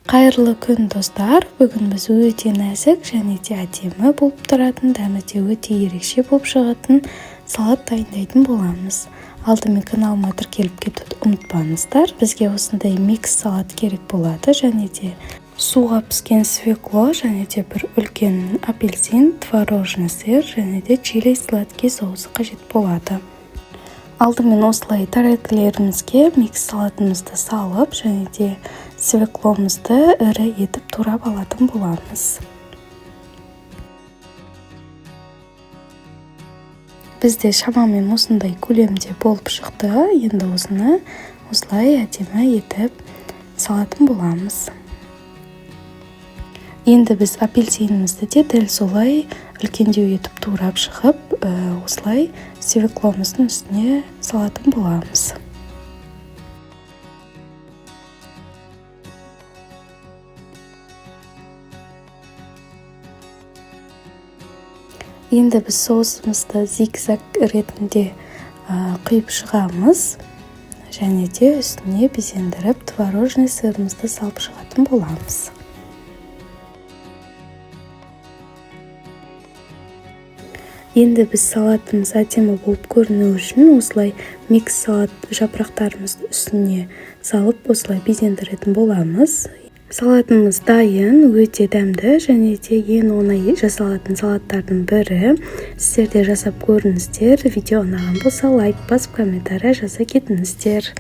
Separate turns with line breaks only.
Қайырлы күн достар, бүгін біз өте нәзік және де әдемі болып тұратын, дәмі де өте ерекше болып шығатын салат дайындайтын боламыз. Алдымен каналыма тіркеліп кетуді ұмытпаңыздар. Бізге осындай микс салат керек болады, және де суға піскен свекло, және де бір үлкен апельсин, творожный сыр, және де чили сладкий соусы қажет болады. Алдымен осылай тәрелкелерімізге микс салатымызды салып, және де свекломызды ірі етіп турап алатын боламыз. Бізде шамамен осындай көлемде болып шықты. Енді осыны осылай әдемі етіп салатын боламыз. Енді біз апельсинімізді де дәл солай үлкендеу етіп турап шығып, осылай свекломыздың үстіне салатын боламыз. Енді біз соусымызды зигзаг ретінде құйып шығамыз, және де үстіне безендіріп творожный сырымызды салып шығатын боламыз. Енді біз салатымыз әдемі болып көріну үшін осылай микс салат жапырақтарымызды үстіне салып осылай безендіретін боламыз. Салатымыз дайын, өте дәмді және де ең оңай жасалатын салаттардың бірі. Сіздер де жасап көріңіздер. Видео ұнаған болса лайк басып, комментарий жаза кетіңіздер.